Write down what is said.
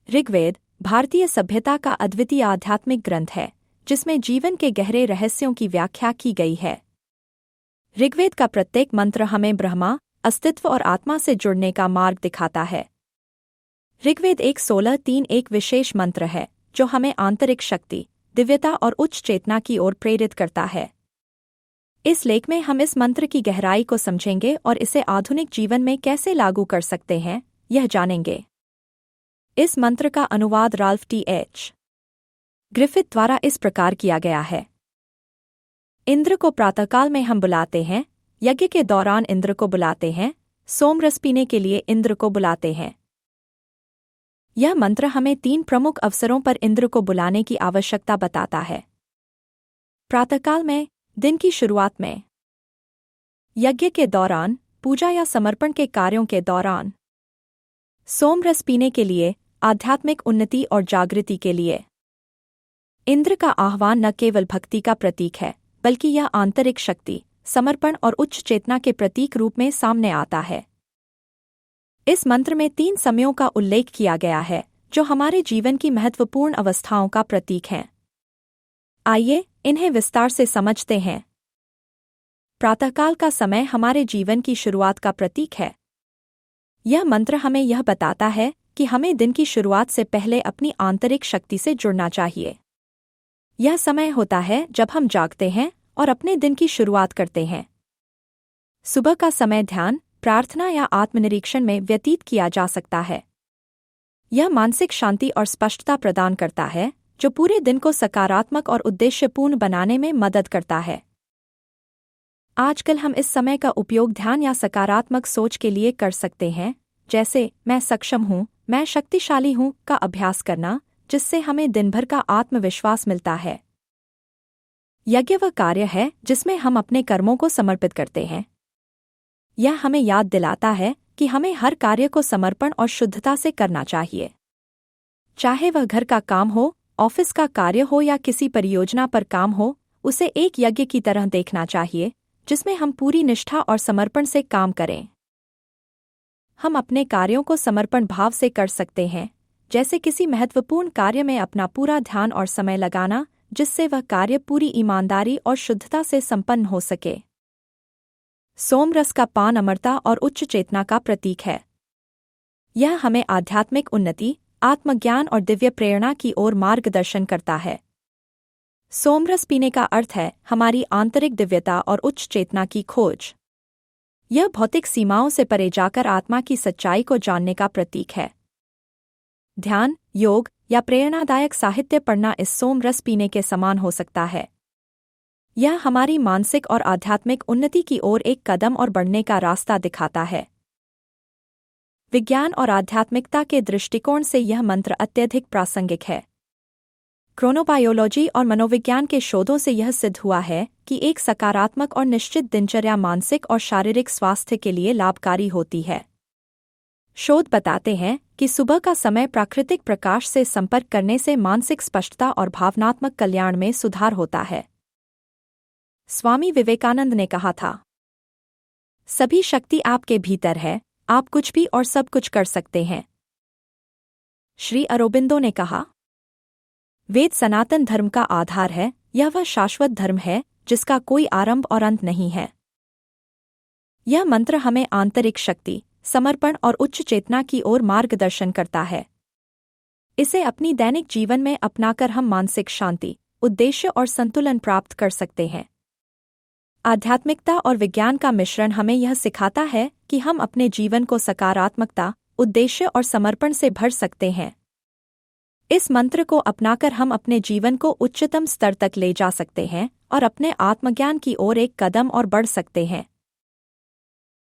ऋग्वेद भारतीय सभ्यता का अद्वितीय आध्यात्मिक ग्रंथ है, जिसमें जीवन के गहरे रहस्यों की व्याख्या की गई है। ऋग्वेद का प्रत्येक मंत्र हमें ब्रह्मा, अस्तित्व और आत्मा से जुड़ने का मार्ग दिखाता है। ऋग्वेद 1:16-3 एक विशेष मंत्र है, जो हमें आंतरिक शक्ति, दिव्यता और उच्च चेतना की ओर प्रेरित करता है। इस लेख में हम इस मंत्र की गहराई को समझेंगे और इसे आधुनिक जीवन में कैसे लागू कर सकते हैं, यह जानेंगे। इस मंत्र का अनुवाद राल्फ टी.एच. ग्रिफिथ द्वारा इस प्रकार किया गया है। इंद्र को प्रातःकाल में हम बुलाते हैं, यज्ञ के दौरान इंद्र को बुलाते हैं, सोमरस पीने के लिए इंद्र को बुलाते हैं। यह मंत्र हमें 3 प्रमुख अवसरों पर इंद्र को बुलाने की आवश्यकता बताता है। प्रातःकाल में, दिन की शुरुआत में, यज्ञ के दौरान, पूजा या समर्पण के कार्यों के दौरान, सोमरस पीने के लिए, आध्यात्मिक उन्नति और जागृति के लिए। इंद्र का आह्वान न केवल भक्ति का प्रतीक है, बल्कि यह आंतरिक शक्ति, समर्पण और उच्च चेतना के प्रतीक रूप में सामने आता है। इस मंत्र में 3 समयों का उल्लेख किया गया है, जो हमारे जीवन की महत्वपूर्ण अवस्थाओं का प्रतीक हैं। आइए, इन्हें विस्तार से समझते हैं। प्रातःकाल का समय हमारे जीवन की शुरुआत का प्रतीक है। यह मंत्र हमें यह बताता है कि हमें दिन की शुरुआत से पहले अपनी आंतरिक शक्ति से जुड़ना चाहिए। यह समय होता है जब हम जागते हैं और अपने दिन की शुरुआत करते हैं। सुबह का समय ध्यान, प्रार्थना या आत्मनिरीक्षण में व्यतीत किया जा सकता है। यह मानसिक शांति और स्पष्टता प्रदान करता है, जो पूरे दिन को सकारात्मक और उद्देश्यपूर्ण बनाने में मदद करता है। आजकल हम इस समय का उपयोग ध्यान या सकारात्मक सोच के लिए कर सकते हैं, जैसे मैं सक्षम हूँ, मैं शक्तिशाली हूँ का अभ्यास करना, जिससे हमें दिन भर का आत्मविश्वास मिलता है। यज्ञ वह कार्य है जिसमें हम अपने कर्मों को समर्पित करते हैं। यह हमें याद दिलाता है कि हमें हर कार्य को समर्पण और शुद्धता से करना चाहिए। चाहे वह घर का काम हो, ऑफिस का कार्य हो या किसी परियोजना पर काम हो, उसे एक यज्ञ की तरह देखना चाहिए, जिसमें हम पूरी निष्ठा और समर्पण से काम करें। हम अपने कार्यों को समर्पण भाव से कर सकते हैं, जैसे किसी महत्वपूर्ण कार्य में अपना पूरा ध्यान और समय लगाना, जिससे वह कार्य पूरी ईमानदारी और शुद्धता से संपन्न हो सके। सोमरस का पान अमरता और उच्च चेतना का प्रतीक है। यह हमें आध्यात्मिक उन्नति, आत्मज्ञान और दिव्य प्रेरणा की ओर मार्गदर्शन करता है। सोमरस पीने का अर्थ है हमारी आंतरिक दिव्यता और उच्च चेतना की खोज। यह भौतिक सीमाओं से परे जाकर आत्मा की सच्चाई को जानने का प्रतीक है। ध्यान, योग या प्रेरणादायक साहित्य पढ़ना इस सोमरस पीने के समान हो सकता है। यह हमारी मानसिक और आध्यात्मिक उन्नति की ओर एक कदम और बढ़ने का रास्ता दिखाता है। विज्ञान और आध्यात्मिकता के दृष्टिकोण से यह मंत्र अत्यधिक प्रासंगिक है। क्रोनोबायोलॉजी और मनोविज्ञान के शोधों से यह सिद्ध हुआ है कि एक सकारात्मक और निश्चित दिनचर्या मानसिक और शारीरिक स्वास्थ्य के लिए लाभकारी होती है। शोध बताते हैं कि सुबह का समय प्राकृतिक प्रकाश से संपर्क करने से मानसिक स्पष्टता और भावनात्मक कल्याण में सुधार होता है। स्वामी विवेकानंद ने कहा था, सभी शक्ति आपके भीतर है, आप कुछ भी और सब कुछ कर सकते हैं। श्री अरोबिंदो ने कहा, वेद सनातन धर्म का आधार है, यह वह शाश्वत धर्म है जिसका कोई आरंभ और अंत नहीं है। यह मंत्र हमें आंतरिक शक्ति, समर्पण और उच्च चेतना की ओर मार्गदर्शन करता है। इसे अपनी दैनिक जीवन में अपनाकर हम मानसिक शांति, उद्देश्य और संतुलन प्राप्त कर सकते हैं। आध्यात्मिकता और विज्ञान का मिश्रण हमें यह सिखाता है कि हम अपने जीवन को सकारात्मकता, उद्देश्य और समर्पण से भर सकते हैं। इस मंत्र को अपनाकर हम अपने जीवन को उच्चतम स्तर तक ले जा सकते हैं और अपने आत्मज्ञान की ओर एक कदम और बढ़ सकते हैं।